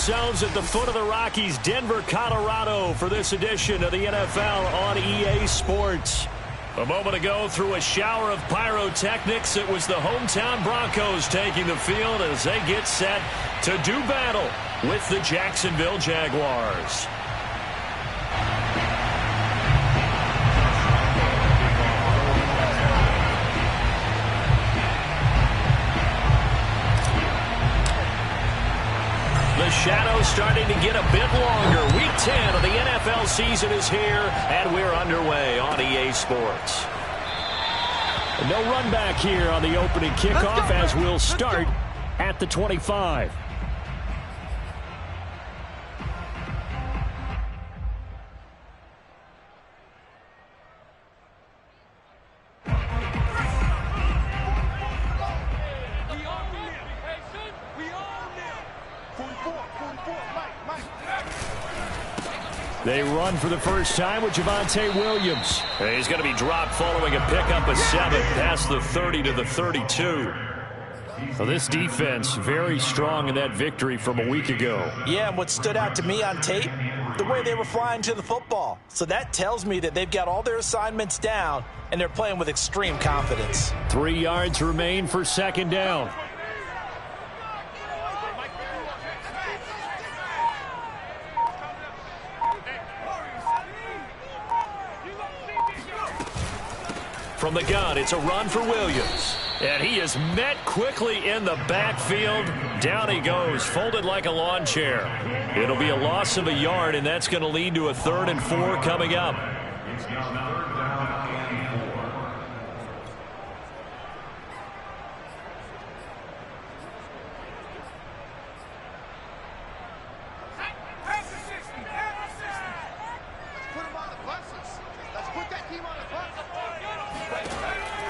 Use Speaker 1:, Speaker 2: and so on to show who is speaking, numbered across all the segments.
Speaker 1: ourselves at the foot of the Rockies, Denver, Colorado, for this edition of the NFL on EA Sports. A moment ago, through a shower of pyrotechnics, it was the hometown Broncos taking the field as they get set to do battle with the Jacksonville Jaguars. The shadow's starting to get a bit longer. Week 10 of the NFL season is here, and we're underway on EA Sports. No run back here on the opening kickoff as we'll start at the 25. They run for the first time with Javonte Williams. He's going to be dropped following a pickup of 7 past the 30 to the 32. Well, this defense very strong in that victory from a week ago.
Speaker 2: Yeah, and what stood out to me on tape, the way they were flying to the football. So that tells me that they've got all their assignments down, and they're playing with extreme confidence.
Speaker 1: 3 yards remain for second down. From the gun, it's a run for Williams. And he is met quickly in the backfield. Down he goes, folded like a lawn chair. It'll be a loss of a yard, and that's going to lead to a 3rd and 4 coming up.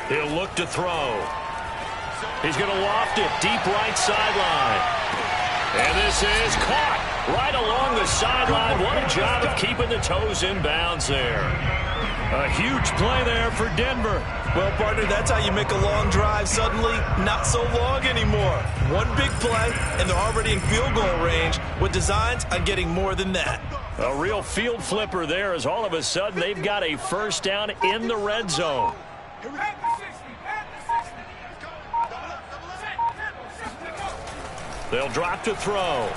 Speaker 1: He'll look to throw. He's going to loft it deep right sideline. And this is caught right along the sideline. What a job of keeping the toes in bounds there. A huge play there for Denver.
Speaker 2: Well, partner, that's how you make a long drive suddenly not so long anymore. One big play, and they're already in field goal range with designs on getting more than that.
Speaker 1: A real field flipper there as all of a sudden they've got a first down in the red zone. They'll drop to throw.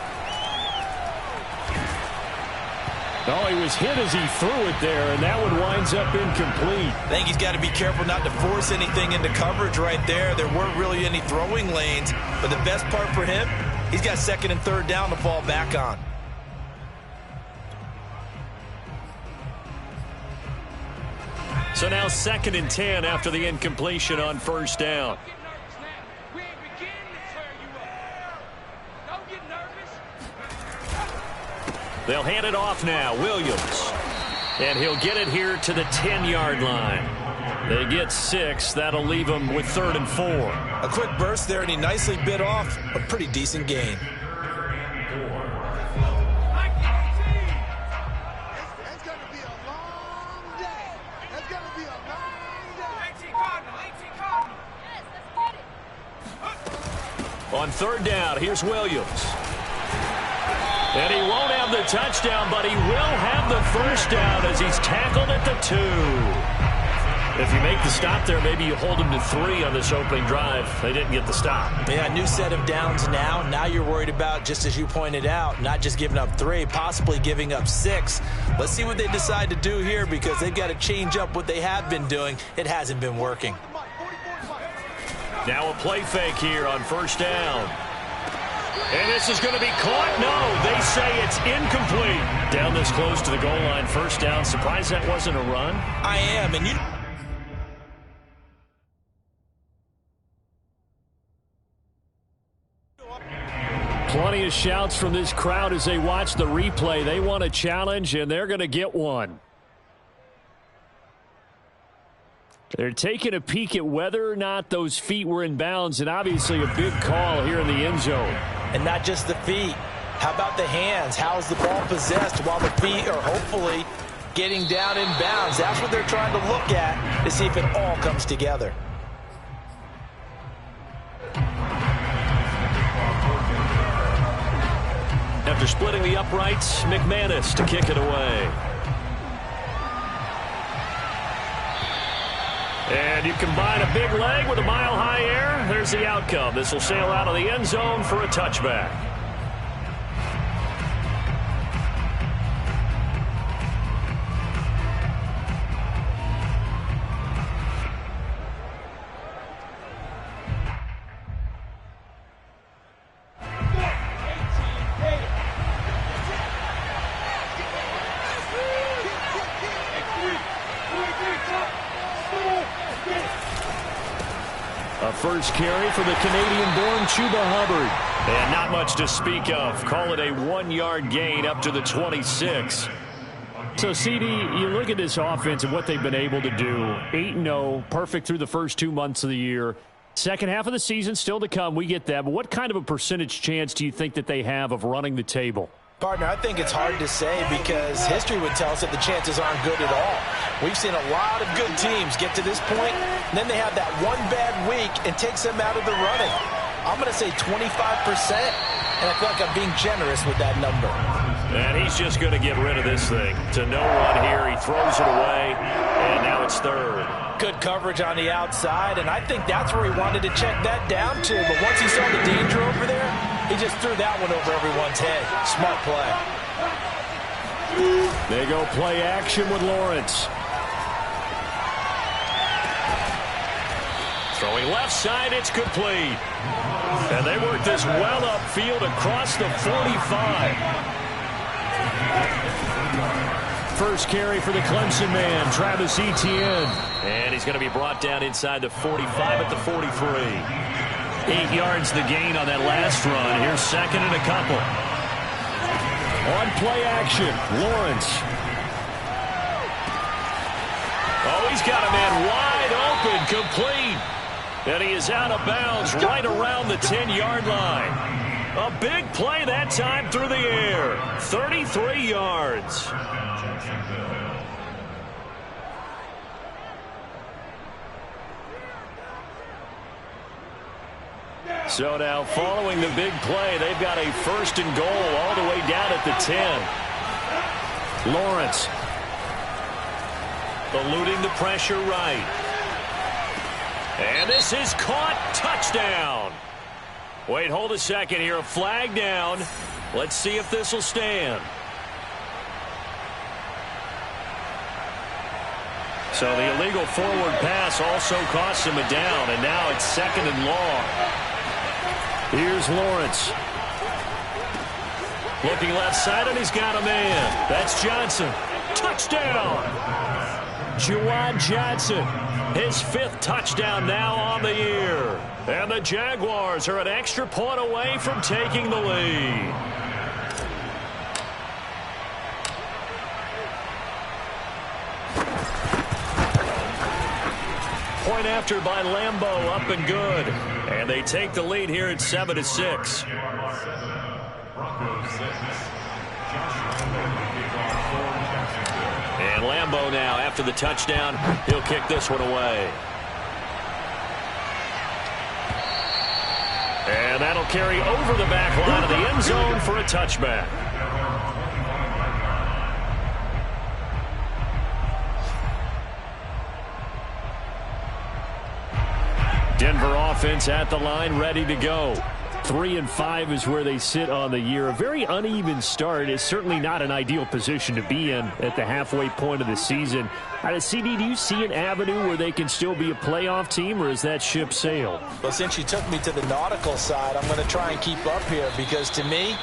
Speaker 1: Oh, he was hit as he threw it there, and that one winds up incomplete.
Speaker 2: I think he's got to be careful not to force anything into coverage right there. There weren't really any throwing lanes, but the best part for him, he's got 2nd and 3rd down to fall back on.
Speaker 1: So now 2nd and 10 after the incompletion on first down. They'll hand it off now. Williams. And he'll get it here to the 10-yard line. They get 6. That'll leave them with 3rd and 4.
Speaker 2: A quick burst there, and he nicely bit off a pretty decent gain.
Speaker 1: On 3rd down, here's Williams. And he won't have the touchdown, but he will have the first down as he's tackled at the 2. If you make the stop there, maybe you hold him to 3 on this opening drive. They didn't get the stop.
Speaker 2: Yeah, new set of downs now. Now you're worried about, just as you pointed out, not just giving up 3, possibly giving up 6. Let's see what they decide to do here because they've got to change up what they have been doing. It hasn't been working.
Speaker 1: Now a play fake here on first down. And this is going to be caught. No, they say it's incomplete. Down this close to the goal line, first down. Surprised that wasn't a run?
Speaker 2: I am, and you...
Speaker 1: Plenty of shouts from this crowd as they watch the replay. They want a challenge, and they're going to get one. They're taking a peek at whether or not those feet were in bounds, and obviously a big call here in the end zone.
Speaker 2: And not just the feet. How about the hands? How's the ball possessed while the feet are hopefully getting down in bounds? That's what they're trying to look at to see if it all comes together.
Speaker 1: After splitting the uprights, McManus to kick it away. And you combine a big leg with a mile-high air. There's the outcome. This will sail out of the end zone for a touchback. A first carry for the Canadian-born Chuba Hubbard. And not much to speak of. Call it a 1-yard gain up to the 26.
Speaker 3: So, CD, you look at this offense and what they've been able to do. 8-0, perfect through the first 2 months of the year. Second half of the season still to come. We get that. But what kind of a percentage chance do you think that they have of running the table?
Speaker 2: Partner, I think it's hard to say because history would tell us that the chances aren't good at all. We've seen a lot of good teams get to this point, and then they have that one bad week and takes them out of the running. I'm going to say 25%, and I feel like I'm being generous with that number.
Speaker 1: And he's just going to get rid of this thing. To no one here, he throws it away, and now it's third.
Speaker 2: Good coverage on the outside, and I think that's where he wanted to check that down to. But once he saw the danger over there, he just threw that one over everyone's head. Smart play.
Speaker 3: They go play action with Lawrence.
Speaker 1: Throwing left side, it's complete. And they work this well upfield across the 45.
Speaker 3: First carry for the Clemson man, Travis Etienne.
Speaker 1: And he's going to be brought down inside the 45 at the 43. 8 yards the gain on that last run. Here's second and a couple.
Speaker 3: On play action, Lawrence.
Speaker 1: Oh, he's got a man wide open, complete. And he is out of bounds right around the 10-yard line. A big play that time through the air. 33 yards. So now following the big play, they've got a first and goal all the way down at the 10.
Speaker 3: Lawrence.
Speaker 1: Eluding the pressure right. And this is caught. Touchdown. Wait, hold a second here. A flag down. Let's see if this will stand. So the illegal forward pass also costs him a down, and now it's second and long.
Speaker 3: Here's Lawrence.
Speaker 1: Looking left side, and he's got a man. That's Johnson. Touchdown! Juwan Johnson, his 5th touchdown now on the year. And the Jaguars are an extra point away from taking the lead. Point after by Lambeau, up and good. And they take the lead here at 7-6. And Lambeau now, after the touchdown, he'll kick this one away. And that'll carry over the back line of the end zone for a touchback. Denver offense at the line, ready to go.
Speaker 3: 3-5 is where they sit on the year. A very uneven start is certainly not an ideal position to be in at the halfway point of the season. CD, do you see an avenue where they can still be a playoff team, or is that ship sailed?
Speaker 2: Well, since you took me to the nautical side, I'm going to try and keep up here because to me,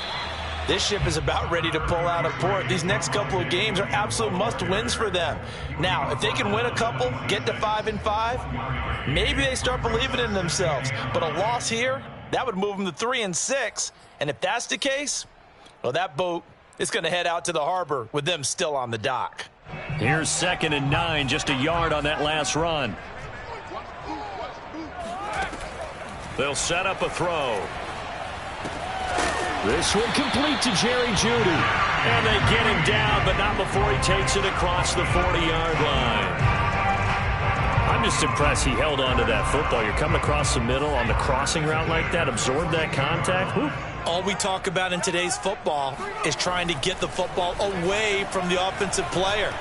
Speaker 2: this ship is about ready to pull out of port. These next couple of games are absolute must-wins for them. Now, if they can win a couple, get to 5-5, maybe they start believing in themselves. But a loss here, that would move them to 3-6. And if that's the case, well, that boat is going to head out to the harbor with them still on the dock.
Speaker 1: Here's 2nd and 9, just a yard on that last run. They'll set up a throw.
Speaker 3: This one complete to Jerry Jeudy.
Speaker 1: And they get him down, but not before he takes it across the 40-yard line. I'm just impressed he held on to that football. You're coming across the middle on the crossing route like that, absorb that contact. Whew.
Speaker 2: All we talk about in today's football is trying to get the football away from the offensive player.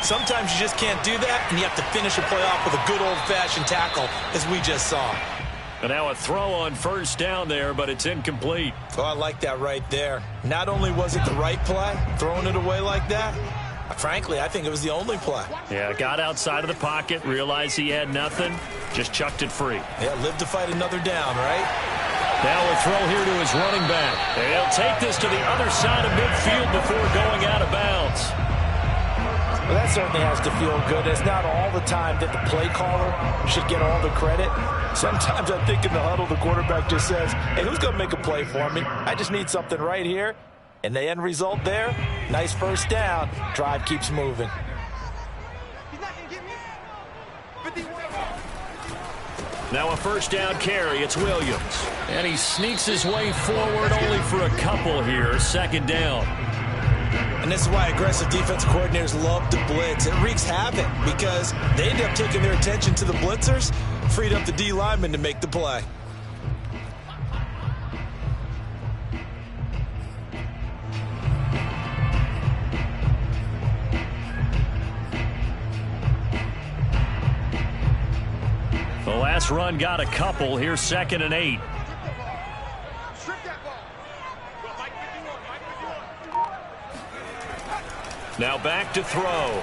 Speaker 2: Sometimes you just can't do that, and you have to finish a play off with a good old-fashioned tackle, as we just saw.
Speaker 1: And now a throw on first down there, but it's incomplete.
Speaker 2: Oh, I like that right there. Not only was it the right play, throwing it away like that, frankly, I think it was the only play.
Speaker 1: Yeah, got outside of the pocket, realized he had nothing, just chucked it free.
Speaker 2: Yeah, live to fight another down, right?
Speaker 1: Now a throw here to his running back. And he'll take this to the other side of midfield before going out of bounds.
Speaker 2: Well, that certainly has to feel good. It's not all the time that the play caller should get all the credit. Sometimes I think in the huddle, the quarterback just says, hey, who's going to make a play for me? I just need something right here. And the end result there, nice first down. Drive keeps moving.
Speaker 1: Now a first down carry. It's Williams. And he sneaks his way forward only for a couple here. Second down.
Speaker 2: And this is why aggressive defensive coordinators love to blitz. It wreaks havoc because they end up taking their attention to the blitzers, freed up the D lineman to make the play.
Speaker 1: The last run got a couple. Here's 2nd and 8. Now back to throw.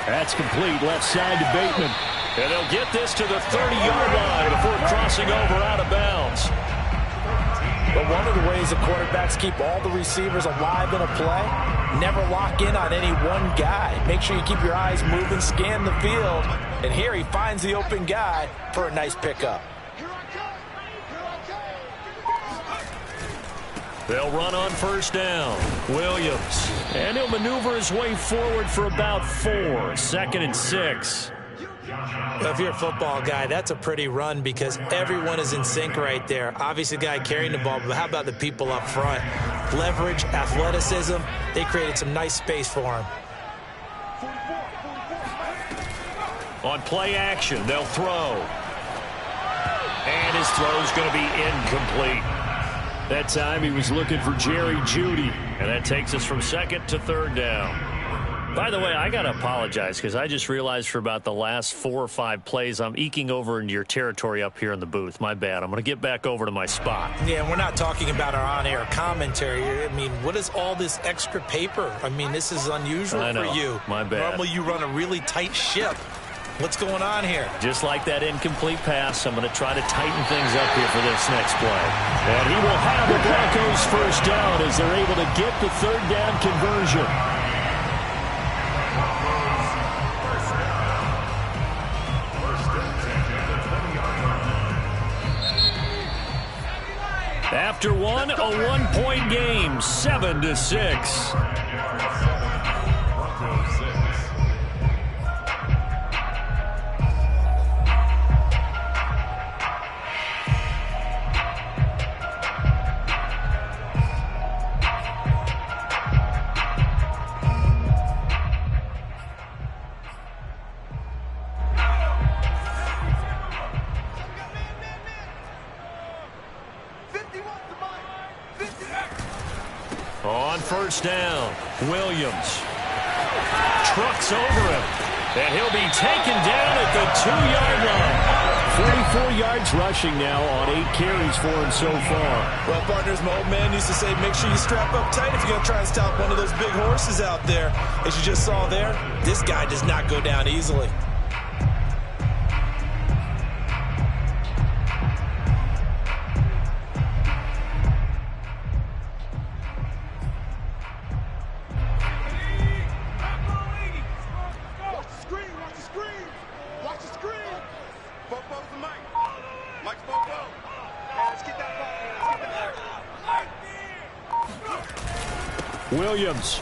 Speaker 1: That's complete. Left side to Bateman. And they'll get this to the 30-yard line before crossing over out of bounds.
Speaker 2: But one of the ways the quarterbacks keep all the receivers alive in a play, never lock in on any one guy. Make sure you keep your eyes moving, scan the field. And here he finds the open guy for a nice pickup.
Speaker 1: They'll run on first down. Williams. And he'll maneuver his way forward for about 4. 2nd and 6.
Speaker 2: Well, if you're a football guy, that's a pretty run because everyone is in sync right there. Obviously, the guy carrying the ball, but how about the people up front? Leverage, athleticism, they created some nice space for him.
Speaker 1: On play action, they'll throw. And his throw's going to be incomplete. That time he was looking for Jerry Jeudy. And that takes us from 2nd to 3rd down. By the way, I got to apologize because I just realized for about the last 4 or 5 plays, I'm eking over into your territory up here in the booth. My bad. I'm going to get back over to my spot.
Speaker 2: Yeah, we're not talking about our on-air commentary. I mean, what is all this extra paper? I mean, this is unusual for you.
Speaker 1: My bad.
Speaker 2: Normally you run a really tight ship. What's going on here?
Speaker 1: Just like that incomplete pass, I'm going to try to tighten things up here for this next play. And he will have the Broncos first down as they're able to get the 3rd down conversion. After one, a 1-point game, 7-6. On first down, Williams trucks over him, and he'll be taken down at the 2-yard line. 44 yards rushing now on 8 carries for him so far.
Speaker 2: Well, partners, my old man used to say, make sure you strap up tight if you're going to try and stop one of those big horses out there. As you just saw there, this guy does not go down easily.
Speaker 1: Williams.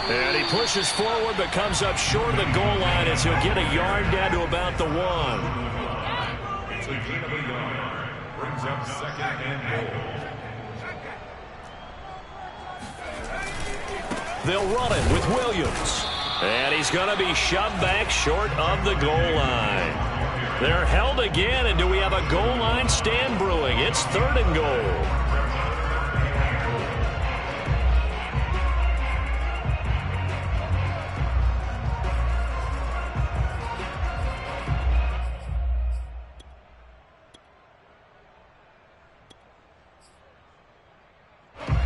Speaker 1: And he pushes forward but comes up short of the goal line as he'll get a yard down to about the 1.
Speaker 4: It's a gain of a yard. Brings up 2nd and goal.
Speaker 1: They'll run it with Williams. And he's going to be shoved back short of the goal line. They're held again, and do we have a goal line stand brewing? It's 3rd and goal.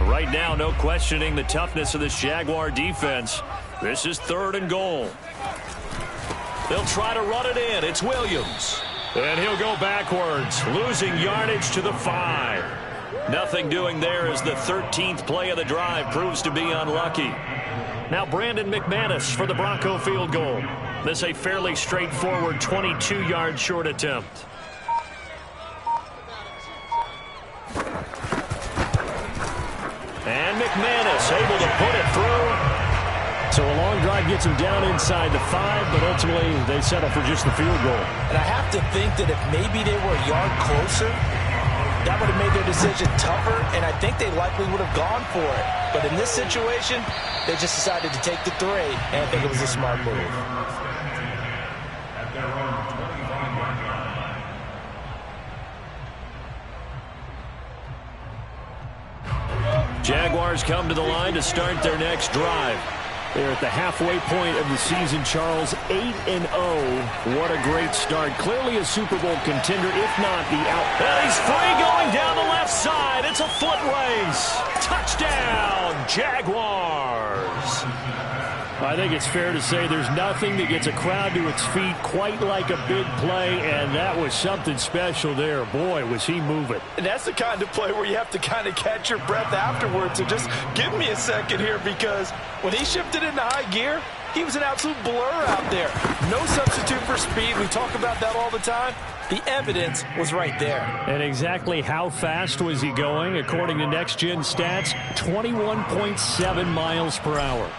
Speaker 1: Right now, no questioning the toughness of this Jaguar defense. This is 3rd and goal. They'll try to run it in. It's Williams. And he'll go backwards, losing yardage to the 5. Nothing doing there as the 13th play of the drive proves to be unlucky. Now Brandon McManus for the Bronco field goal. This a fairly straightforward 22-yard short attempt. And McManus able to put it through.
Speaker 3: So a long drive gets him down inside the 5, but ultimately they settle for just the field goal.
Speaker 2: And I have to think that if maybe they were a yard closer, that would have made their decision tougher, and I think they likely would have gone for it. But in this situation, they just decided to take the 3, and I think it was a smart move.
Speaker 1: Jaguars come to the line to start their next drive.
Speaker 3: They're at the halfway point of the season, Charles. 8-0. What a great start. Clearly a Super Bowl contender, if not the out.
Speaker 1: And he's free going down the left side. It's a foot race. Touchdown, Jaguars.
Speaker 3: I think it's fair to say there's nothing that gets a crowd to its feet quite like a big play, and that was something special there. Boy, was he moving.
Speaker 2: And that's the kind of play where you have to kind of catch your breath afterwards. So just give me a second here, because when he shifted into high gear, he was an absolute blur out there. No substitute for speed. We talk about that all the time. The evidence was right there.
Speaker 3: And exactly how fast was he going? According to Next Gen Stats, 21.7 miles per hour.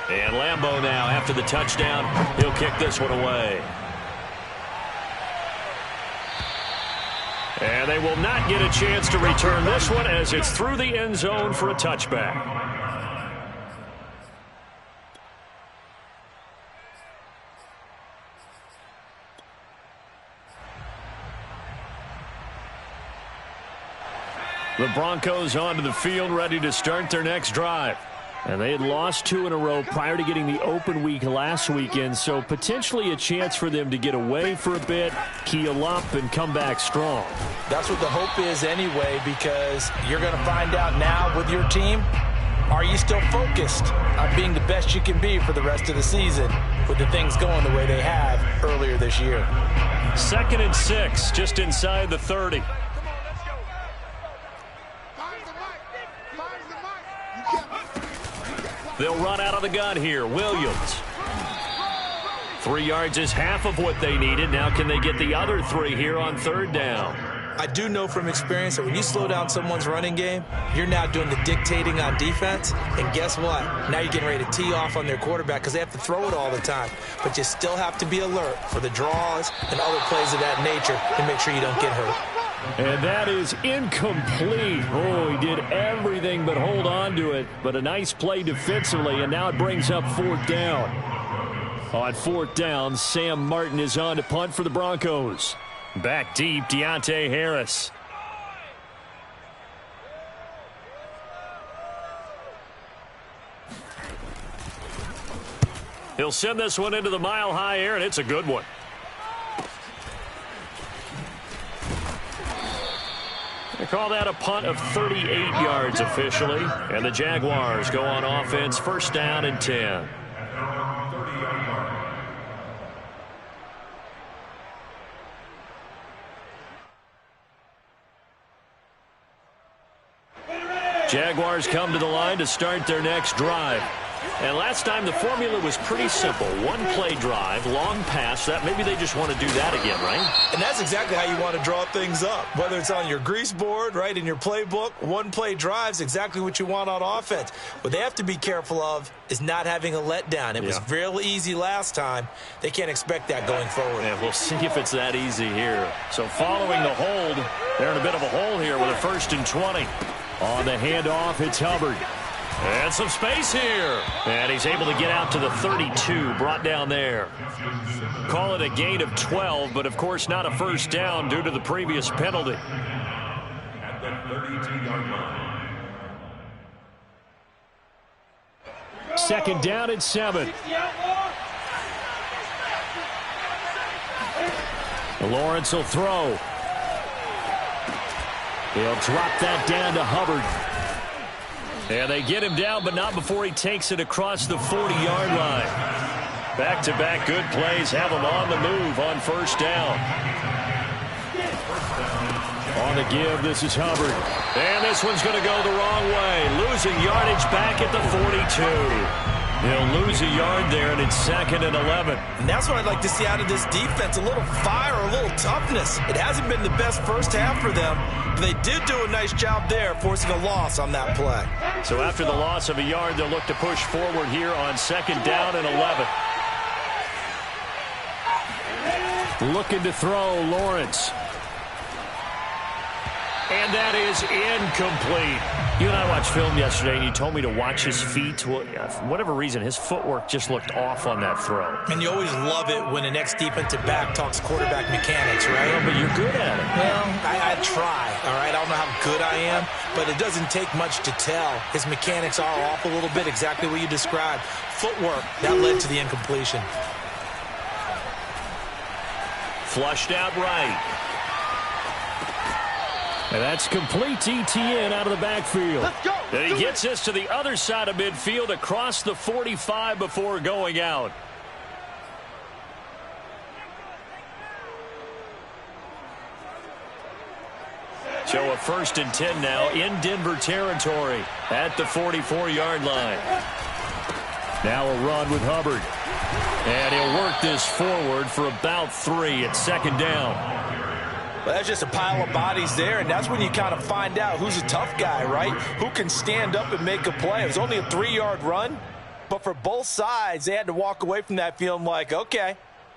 Speaker 1: And Lambeau now, after the touchdown, he'll kick this one away. And they will not get a chance to return this one as it's through the end zone for a touchback. The Broncos onto the field, ready to start their next drive. And they had lost 2 in a row prior to getting the open week last weekend, so potentially a chance for them to get away for a bit, keel up, and come back strong.
Speaker 2: That's what the hope is anyway, because you're going to find out now with your team, are you still focused on being the best you can be for the rest of the season with the things going the way they have earlier this year?
Speaker 1: 2nd and 6, just inside the 30. They'll run out of the gun here. Williams. 3 yards is half of what they needed. Now can they get the other 3 here on 3rd down?
Speaker 2: I do know from experience that when you slow down someone's running game, you're now doing the dictating on defense. And guess what? Now you're getting ready to tee off on their quarterback because they have to throw it all the time. But you still have to be alert for the draws and other plays of that nature to make sure you don't get hurt.
Speaker 3: And that is incomplete. Oh, he did everything but hold on to it. But a nice play defensively, and now it brings up 4th down. On 4th down, Sam Martin is on to punt for the Broncos. Back deep, Deontay Harris. He'll send this one into the mile-high air, and it's a good one. They call that a punt of 38 yards officially. And the Jaguars go on offense, 1st down and 10. Jaguars come to the line to start their next drive. And last time the formula was pretty simple. 1-play drive, long pass. That maybe they just want to do that again, right?
Speaker 2: And that's exactly how you want to draw things up. Whether it's on your grease board, right, in your playbook, 1-play drive's exactly what you want on offense. What they have to be careful of is not having a letdown. It was real easy last time. They can't expect that going forward.
Speaker 1: Yeah, we'll see if it's that easy here. So following the hold, they're in a bit of a hole here with a 1st and 20.
Speaker 3: On the handoff, it's Hubbard.
Speaker 1: And some space here. And he's able to get out to the 32, brought down there. Call it a gain of 12, but of course not a first down due to the previous penalty.
Speaker 4: At the 32-yard line.
Speaker 3: Second down and 7. Lawrence will throw. He'll drop that down to Hubbard. And they get him down, but not before he takes it across the 40-yard line. Back-to-back good plays have him on the move on first down. On the give, this is Hubbard. And this one's going to go the wrong way. Losing yardage back at the 42. He'll lose a yard there, and it's 2nd and 11.
Speaker 2: And that's what I'd like to see out of this defense, a little fire, a little toughness. It hasn't been the best first half for them, but they did do a nice job there, forcing a loss on that play.
Speaker 1: So after the loss of a yard, they'll look to push forward here on 2nd down and 11.
Speaker 3: Looking to throw, Lawrence.
Speaker 1: And that is incomplete.
Speaker 3: You and I watched film yesterday, and you told me to watch his feet. Well, for whatever reason, his footwork just looked off on that throw.
Speaker 2: And you always love it when the next defensive back talks quarterback mechanics, right?
Speaker 3: Well, but you're good at it.
Speaker 2: Well, I try, all right? I don't know how good I am, but it doesn't take much to tell. His mechanics are off a little bit, exactly what you described. Footwork, that led to the incompletion.
Speaker 1: Flushed out right.
Speaker 3: And that's complete to ETN out of the backfield.
Speaker 5: Let's go.
Speaker 1: And he gets this to the other side of midfield across the 45 before going out. So a 1st and 10 now in Denver territory at the 44-yard line.
Speaker 3: Now a run with Hubbard.
Speaker 1: And he'll work this forward for about 3 at 2nd down.
Speaker 2: Well, that's just a pile of bodies there, and that's when you kind of find out who's a tough guy, right? Who can stand up and make a play. It was only a 3-yard run, but for both sides, they had to walk away from that feeling like, okay,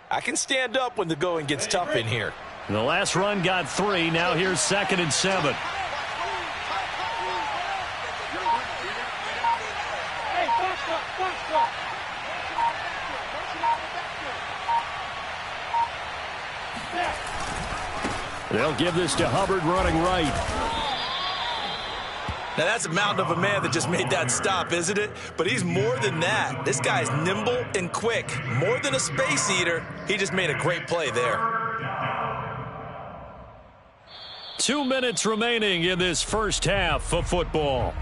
Speaker 2: I can stand up when the going gets tough in here.
Speaker 1: And the last run got 3. Now here's 2nd and 7.
Speaker 3: They'll give this to Hubbard running right.
Speaker 2: Now, that's a mountain of a man that just made that stop, isn't it? But he's more than that. This guy's nimble and quick. More than a space eater. He just made a great play there.
Speaker 1: 2 minutes remaining in this first half of football.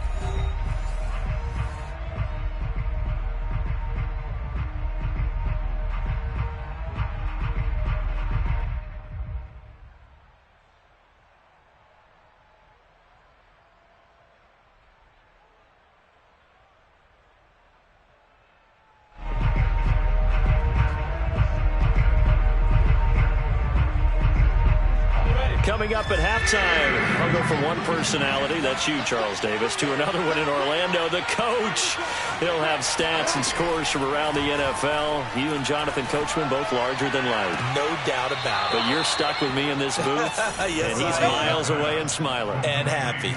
Speaker 1: Coming up at halftime, I'll go from one personality, that's you, Charles Davis, to another one in Orlando, the coach. He'll have stats and scores from around the NFL. You and Jonathan Coachman, both larger than life.
Speaker 2: No doubt about it.
Speaker 1: But you're stuck with me in this booth,
Speaker 2: yes,
Speaker 1: and he's miles away and smiling.
Speaker 2: And happy.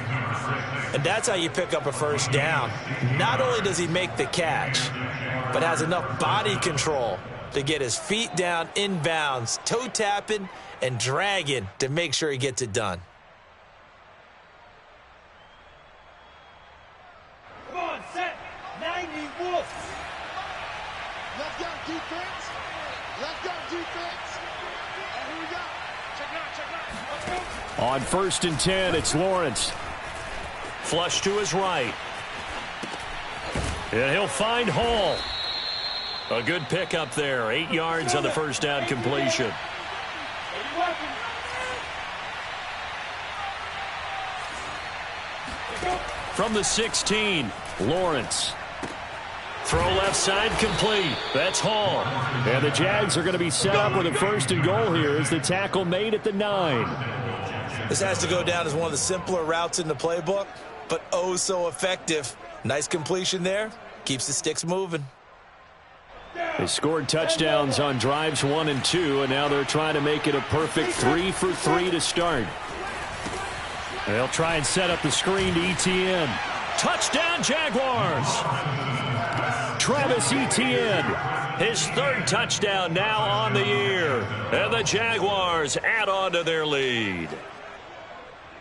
Speaker 2: And that's how you pick up a first down. Not only does he make the catch, but has enough body control to get his feet down inbounds, toe tapping and dragging to make sure he gets it done.
Speaker 5: Come on, set 90 Wolves. Let's go defense. Let's go defense. And here we go. Check it out. Let's go.
Speaker 3: On 1st and 10, it's Lawrence.
Speaker 1: Flush to his right. And he'll find Hall. A good pickup there. 8 yards on the first down completion. From the 16, Lawrence. Throw left side complete. That's Hall.
Speaker 3: And the Jags are going to be set up with a 1st and goal here as the tackle made at the 9.
Speaker 2: This has to go down as one of the simpler routes in the playbook, but oh so effective. Nice completion there. Keeps the sticks moving.
Speaker 3: They scored touchdowns on drives 1 and 2, and now they're trying to make it a perfect 3 for 3 to start. They'll try and set up the screen to ETN.
Speaker 1: Touchdown, Jaguars. Travis Etienne, his third touchdown now on the year. And the Jaguars add on to their lead.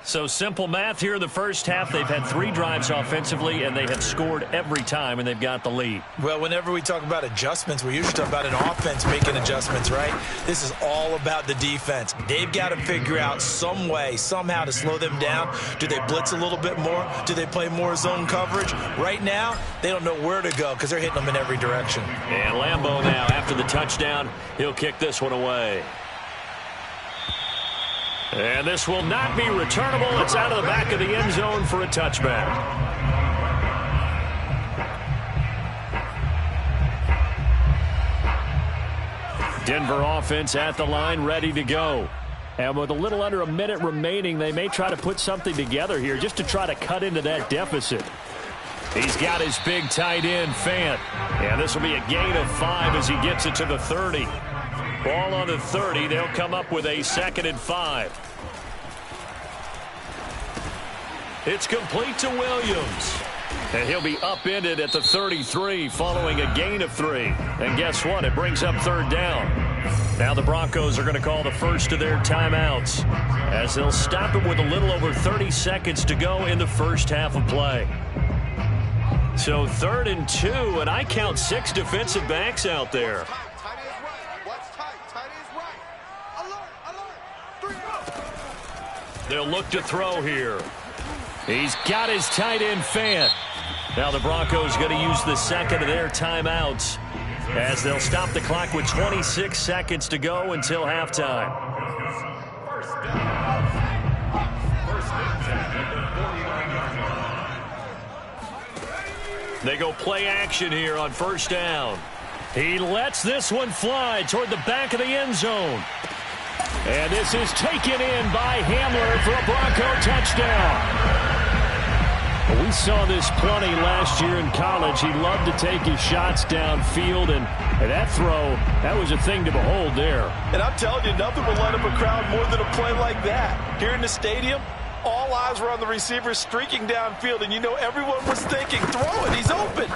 Speaker 1: So simple math here in the first half. They've had 3 drives offensively, and they have scored every time, and they've got the lead.
Speaker 2: Well, whenever we talk about adjustments, we usually talk about an offense making adjustments, right? This is all about the defense. They've got to figure out some way, somehow to slow them down. Do they blitz a little bit more? Do they play more zone coverage? Right now, they don't know where to go because they're hitting them in every direction.
Speaker 1: And Lambeau now, after the touchdown, he'll kick this one away. And this will not be returnable. It's out of the back of the end zone for a touchback. Denver offense at the line, ready to go. And with a little under a minute remaining, they may try to put something together here just to try to cut into that deficit. He's got his big tight end, Fant. And this will be a gain of 5 as he gets it to the 30. Ball on the 30. They'll come up with a 2nd and 5. It's complete to Williams. And he'll be upended at the 33 following a gain of 3. And guess what? It brings up 3rd down. Now the Broncos are going to call the first of their timeouts as they'll stop it with a little over 30 seconds to go in the first half of play. So 3rd and 2, and I count 6 defensive backs out there. They'll look to throw here. He's got his tight end, Fant. Now the Broncos going to use the 2nd of their timeouts as they'll stop the clock with 26 seconds to go until halftime. They go play action here on 1st down. He lets this one fly toward the back of the end zone. And this is taken in by Hamler for a Bronco touchdown. We saw this plenty last year in college. He loved to take his shots downfield, and that throw, that was a thing to behold there.
Speaker 2: And I'm telling you, nothing will light up a crowd more than a play like that. Here in the stadium, all eyes were on the receiver streaking downfield, and you know everyone was thinking, throw it, he's open.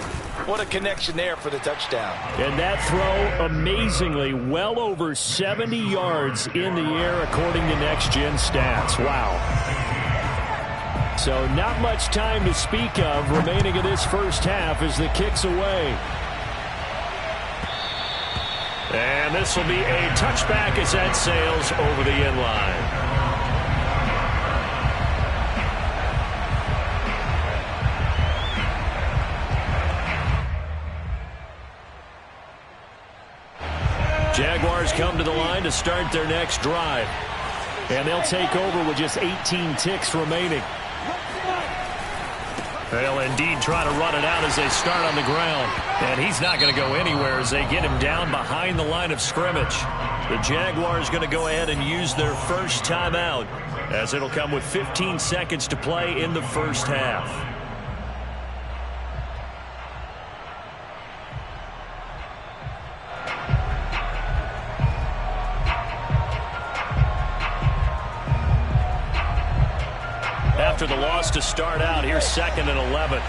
Speaker 2: What a connection there for the touchdown.
Speaker 3: And that throw, amazingly, well over 70 yards in the air according to next-gen stats. Wow. So not much time to speak of remaining in this first half as the kick's away. And this will be a touchback as that sails over the end line. Jaguars come to the line to start their next drive. And they'll take over with just 18 ticks remaining. They'll indeed try to run it out as they start on the ground. And he's not going to go anywhere as they get him down behind the line of scrimmage. The Jaguars going to go ahead and use their first timeout as it'll come with 15 seconds to play in the first half. After the loss to start out, here's 2nd and 11.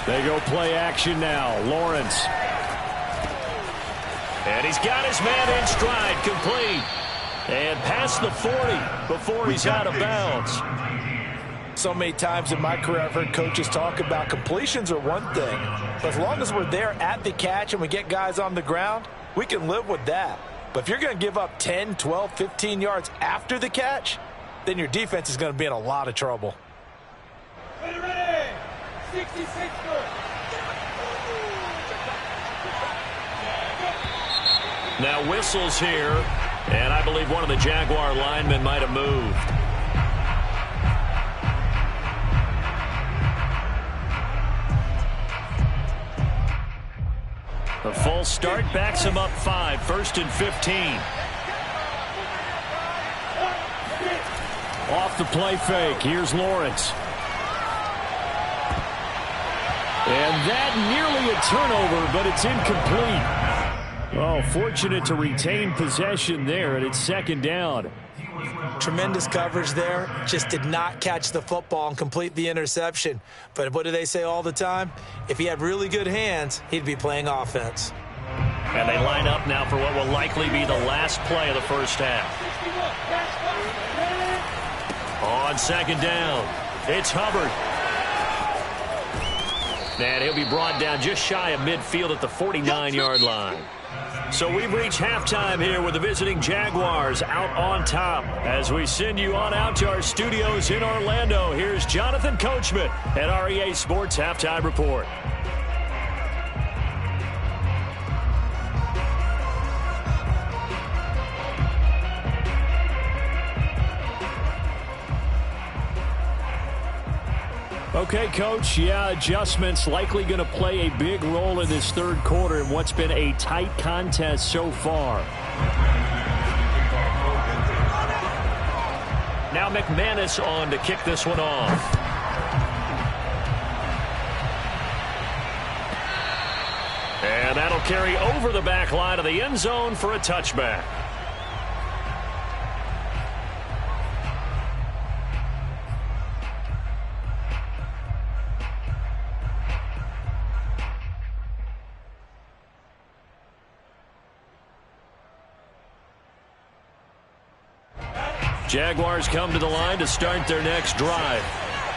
Speaker 3: They go play action now. Lawrence. And he's got his man in stride, complete. And past the 40 before he's out of bounds.
Speaker 2: So many times in my career I've heard coaches talk about completions are one thing. But as long as we're there at the catch and we get guys on the ground, we can live with that. But if you're going to give up 10, 12, 15 yards after the catch, then your defense is going to be in a lot of trouble.
Speaker 5: Ready. 66 good.
Speaker 1: Now whistles here, and I believe one of the Jaguar linemen might have moved. The full start backs him up 5, 1st and 15. Off the play fake, here's Lawrence. And that nearly a turnover, but it's incomplete.
Speaker 3: Oh, fortunate to retain possession there, and it's second down.
Speaker 2: Tremendous coverage there. Just did not catch the football and complete the interception. But what do they say all the time? If he had really good hands, he'd be playing offense.
Speaker 1: And they line up now for what will likely be the last play of the first half. On second down, it's Hubbard. And he'll be brought down just shy of midfield at the 49-yard line. So we've reached halftime here with the visiting Jaguars out on top. As we send you on out to our studios in Orlando, here's Jonathan Coachman at our EA Sports Halftime Report.
Speaker 3: Okay, Coach, adjustments likely going to play a big role in this third quarter in what's been a tight contest so far.
Speaker 1: Now McManus on to kick this one off. And that'll carry over the back line of the end zone for a touchback. Jaguars come to the line to start their next drive.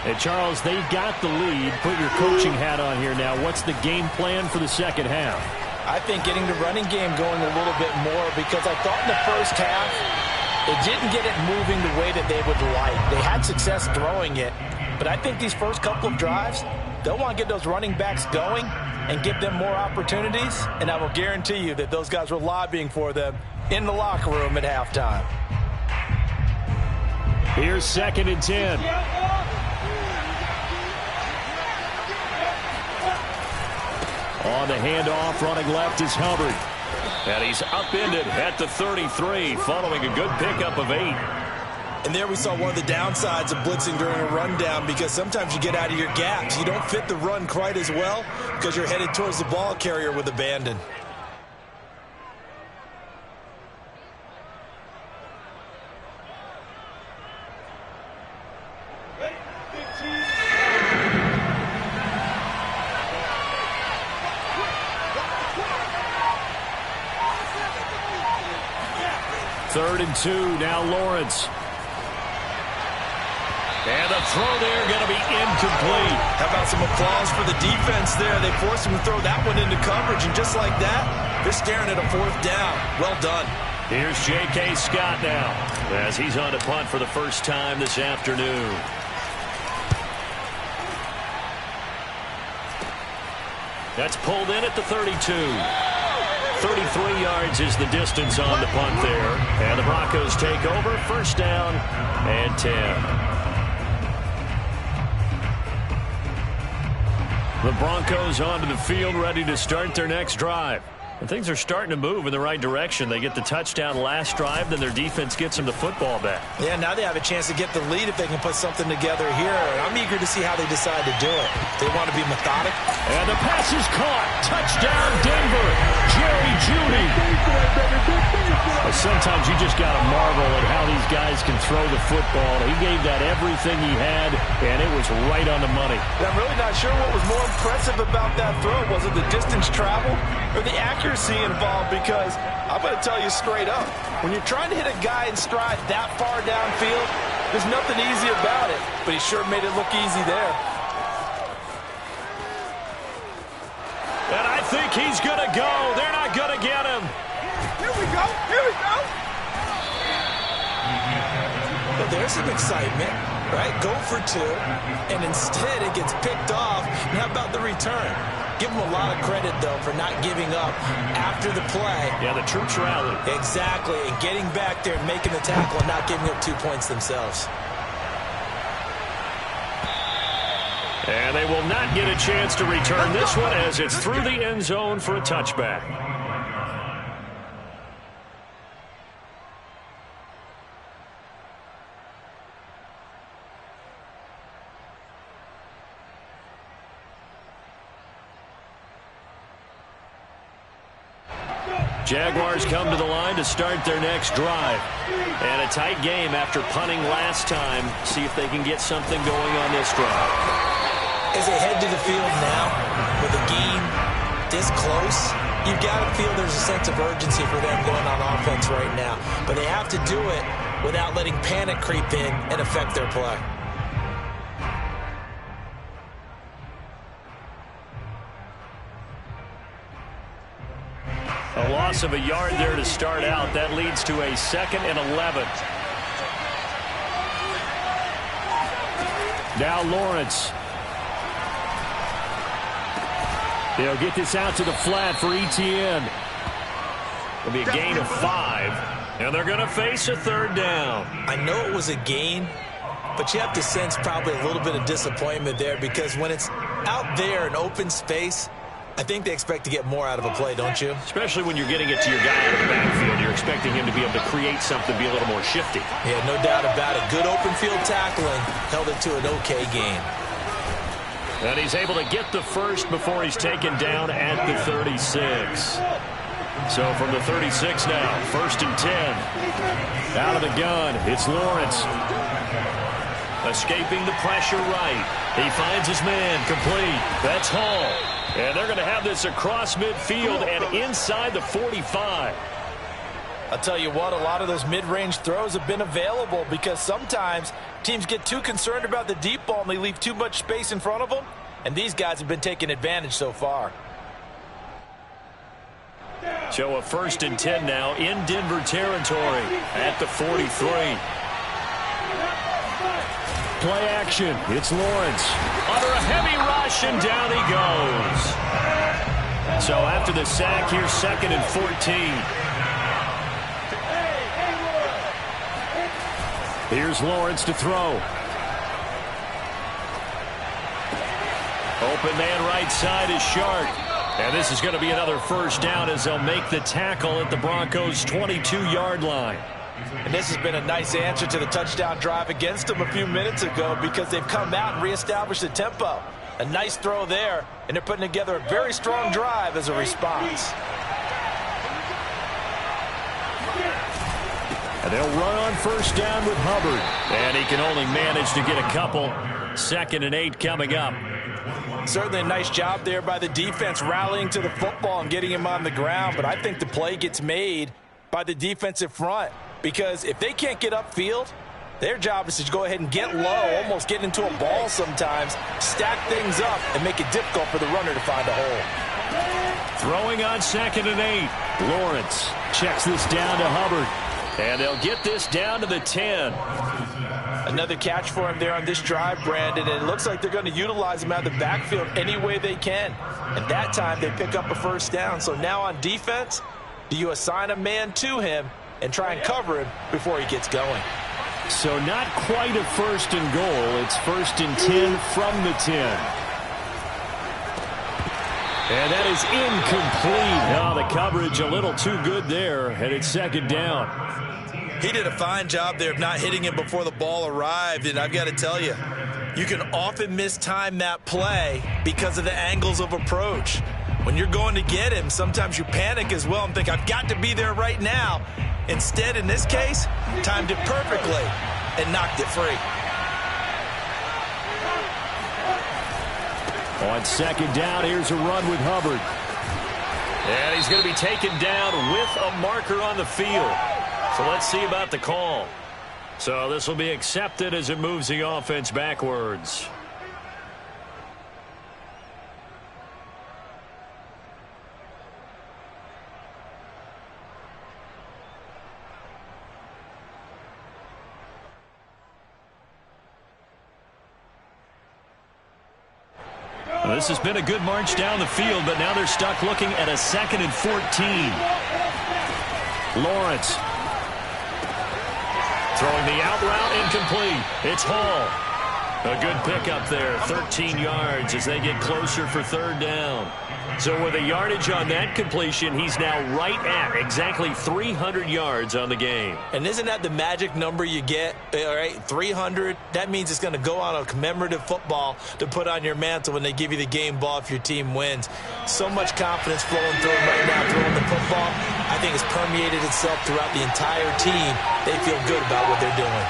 Speaker 3: And, Charles, they've got the lead. Put your coaching hat on here now. What's the game plan for the second half?
Speaker 2: I think getting the running game going a little bit more, because I thought in the first half it didn't get it moving the way that they would like. They had success throwing it, but I think these first couple of drives, they'll want to get those running backs going and give them more opportunities, and I will guarantee you that those guys were lobbying for them in the locker room at halftime.
Speaker 3: Here's 2nd and 10. On the handoff, running left is Hubbard.
Speaker 1: And he's upended at the 33, following a good pickup of 8.
Speaker 2: And there we saw one of the downsides of blitzing during a rundown, because sometimes you get out of your gaps. You don't fit the run quite as well because you're headed towards the ball carrier with abandon.
Speaker 3: Third and 2, now Lawrence.
Speaker 1: And the throw there going to be incomplete.
Speaker 2: How about some applause for the defense there? They forced him to throw that one into coverage, and just like that, they're staring at a 4th down. Well done.
Speaker 1: Here's J.K. Scott now, as he's on to punt for the first time this afternoon. That's pulled in at the 32. 33 yards is the distance on the punt there. And the Broncos take over, first down and 10. The Broncos onto the field, ready to start their next drive. And things are starting to move in the right direction. They get the touchdown last drive, then their defense gets them the football back.
Speaker 2: Yeah, now they have a chance to get the lead if they can put something together here. I'm eager to see how they decide to do it. They want to be methodic.
Speaker 3: And the pass is caught. Touchdown, Denver. Jerry Jeudy. Sometimes you just got to marvel at how these guys can throw the football. He gave that everything he had, and it was right on the money.
Speaker 2: And I'm really not sure what was more impressive about that throw. Was it the distance traveled or the accuracy involved? Because I'm going to tell you straight up, when you're trying to hit a guy in stride that far downfield, there's nothing easy about it. But he sure made it look easy there.
Speaker 1: And I think he's going to go. They're not going to get him.
Speaker 5: Here we go. Here we go.
Speaker 2: Well, there's some excitement, right? Go for 2, and instead it gets picked off. And how about the return? Give them a lot of credit, though, for not giving up after the play.
Speaker 1: Yeah, the troops rallied.
Speaker 2: Exactly, and getting back there and making the tackle and not giving up 2 points themselves.
Speaker 1: And they will not get a chance to return this one as it's through the end zone for a touchback. Jaguars come to the line to start their next drive. And a tight game after punting last time. See if they can get something going on this drive.
Speaker 2: As they head to the field now, with a game this close, you've got to feel there's a sense of urgency for them going on offense right now. But they have to do it without letting panic creep in and affect their play.
Speaker 1: A loss of a yard there to start out. That leads to a 2nd and 11. Now Lawrence. They'll get this out to the flat for Etienne. It'll be a gain of 5. And they're going to face a 3rd down.
Speaker 2: I know it was a gain, but you have to sense probably a little bit of disappointment there, because when it's out there in open space, I think they expect to get more out of a play, don't you?
Speaker 1: Especially when you're getting it to your guy out of the backfield. You're expecting him to be able to create something, be a little more shifty.
Speaker 2: Yeah, no doubt about it. Good open field tackling held it to an okay gain.
Speaker 1: And he's able to get the first before he's taken down at the 36. So from the 36 now, 1st and 10. Out of the gun, it's Lawrence. Escaping the pressure right. He finds his man, complete. That's Hall. And they're going to have this across midfield and inside the 45.
Speaker 2: I'll tell you what, a lot of those mid-range throws have been available, because sometimes teams get too concerned about the deep ball and they leave too much space in front of them. And these guys have been taking advantage so far.
Speaker 1: So a 1st and 10 now in Denver territory at the 43. Play action. It's Lawrence. Under a heavy rush, and down he goes. So after the sack, here's 2nd and 14. Here's Lawrence to throw. Open man right side is Shark. And this is going to be another 1st down as they'll make the tackle at the Broncos' 22-yard line.
Speaker 2: And this has been a nice answer to the touchdown drive against them a few minutes ago, because they've come out and reestablished the tempo. A nice throw there, and they're putting together a very strong drive as a response.
Speaker 1: And they'll run on 1st down with Hubbard. And he can only manage to get a couple. 2nd and 8 coming up.
Speaker 2: Certainly a nice job there by the defense, rallying to the football and getting him on the ground. But I think the play gets made by the defensive front, because if they can't get upfield, their job is to go ahead and get low, almost get into a ball sometimes, stack things up, and make it difficult for the runner to find a hole.
Speaker 1: Throwing on 2nd and 8. Lawrence checks this down to Hubbard. And they'll get this down to the 10.
Speaker 2: Another catch for him there on this drive, Brandon, and it looks like they're going to utilize him out of the backfield any way they can. And that time they pick up a 1st down. So now on defense, do you assign a man to him and try and cover him before he gets going?
Speaker 1: So not quite a 1st and goal. It's 1st and 10 from the 10. And that is incomplete. Oh, the coverage a little too good there, and it's 2nd down.
Speaker 2: He did a fine job there of not hitting him before the ball arrived, and I've got to tell you, you can often mistime that play because of the angles of approach. When you're going to get him, sometimes you panic as well and think, I've got to be there right now. Instead, in this case, timed it perfectly and knocked it free.
Speaker 1: On 2nd down, here's a run with Hubbard. And he's going to be taken down with a marker on the field. So let's see about the call. So this will be accepted as it moves the offense backwards. Well, this has been a good march down the field, but now they're stuck looking at a 2nd and 14. Lawrence. Throwing the out route, incomplete. It's Hall. A good pickup there, 13 yards as they get closer for 3rd down. So with a yardage on that completion, he's now right at exactly 300 yards on the game.
Speaker 2: And isn't that the magic number you get? All right, 300. That means it's going to go on a commemorative football to put on your mantle when they give you the game ball if your team wins. So much confidence flowing through him right now, throwing the football. I think it's permeated itself throughout the entire team. They feel good about what they're doing.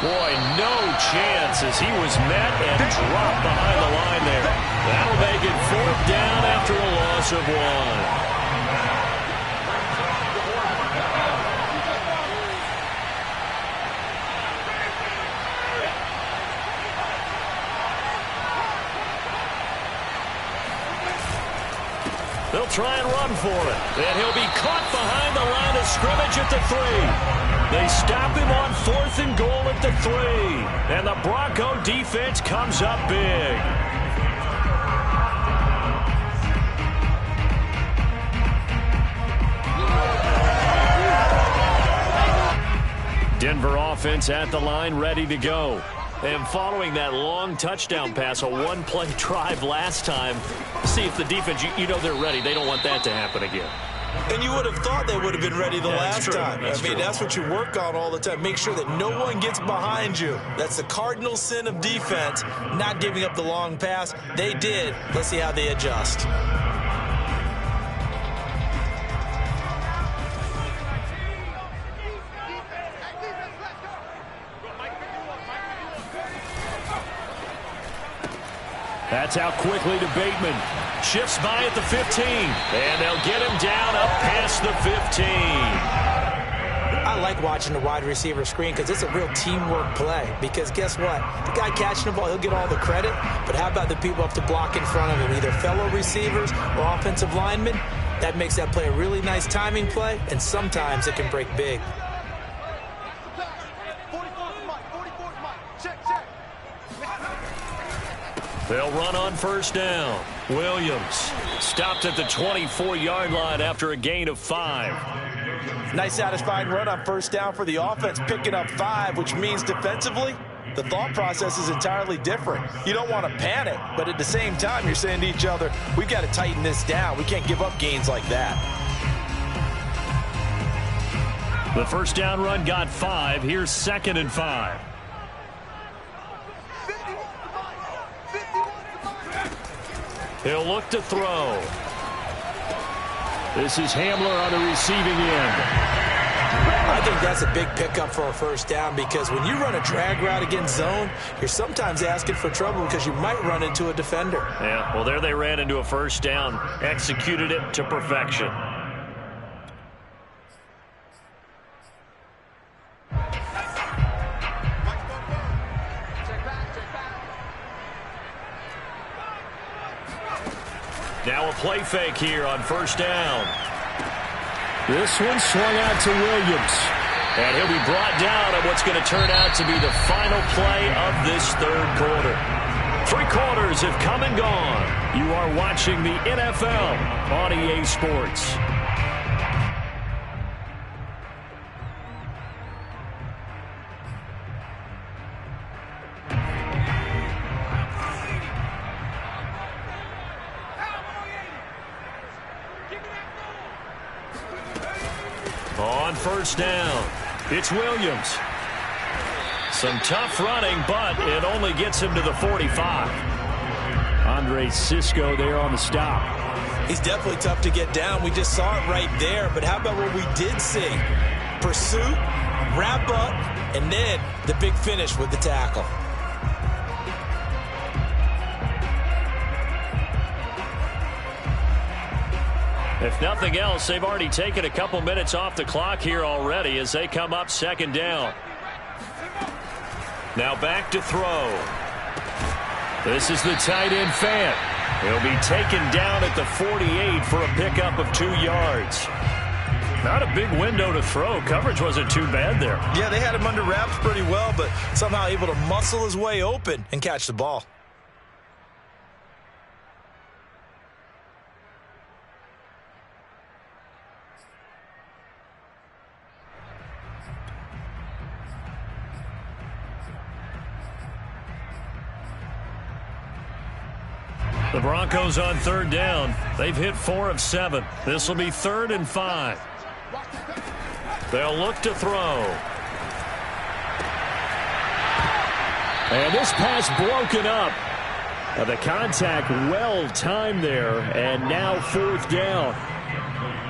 Speaker 1: Boy, no chance as he was met and dropped behind the line there. That'll make it 4th down after a loss of 1. They'll try and run for it. And he'll be caught behind the line of scrimmage at the 3. They stop him on 4th and goal at the 3. And the Bronco defense comes up big. Denver offense at the line, ready to go. And following that long touchdown pass, a one-play drive last time, see if the defense, you know they're ready. They don't want that to happen again.
Speaker 2: And you would have thought they would have been ready the last time.
Speaker 1: That's true.
Speaker 2: That's what you work on all the time. Make sure that no one gets behind you. That's the cardinal sin of defense, not giving up the long pass. They did. Let's see how they adjust.
Speaker 1: That's out quickly to Bateman. Shifts by at the 15. And they'll get him down up past the 15.
Speaker 2: I like watching the wide receiver screen because it's a real teamwork play. Because guess what? The guy catching the ball, he'll get all the credit. But how about the people up to block in front of him, either fellow receivers or offensive linemen? That makes that play a really nice timing play, and sometimes it can break big.
Speaker 1: They'll run on 1st down. Williams stopped at the 24-yard line after a gain of 5.
Speaker 2: Nice satisfying run on 1st down for the offense, picking up 5, which means defensively, the thought process is entirely different. You don't want to panic, but at the same time, you're saying to each other, we've got to tighten this down. We can't give up gains like that.
Speaker 1: The 1st down run got 5. Here's 2nd and 5. He'll look to throw. This is Hamler on the receiving end.
Speaker 2: I think that's a big pickup for a 1st down because when you run a drag route against zone, you're sometimes asking for trouble because you might run into a defender.
Speaker 1: Yeah, well, there they ran into a 1st down. Executed it to perfection. Now a play fake here on 1st down. This one swung out to Williams. And he'll be brought down on what's going to turn out to be the final play of this 3rd quarter. 3 quarters have come and gone. You are watching the NFL on EA Sports. On 1st down, it's Williams. Some tough running, but it only gets him to the 45. Andre Cisco there on the stop.
Speaker 2: He's definitely tough to get down. We just saw it right there. But how about what we did see? Pursuit, wrap up, and then the big finish with the tackle.
Speaker 1: If nothing else, they've already taken a couple minutes off the clock here already as they come up 2nd down. Now back to throw. This is the tight end Fant. He'll be taken down at the 48 for a pickup of 2 yards. Not a big window to throw. Coverage wasn't too bad there.
Speaker 2: Yeah, they had him under wraps pretty well, but somehow able to muscle his way open and catch the ball.
Speaker 1: The Broncos on 3rd down. They've hit 4 of 7. This will be 3rd and 5. They'll look to throw. And this pass broken up.
Speaker 3: The contact well timed there, and now 4th down.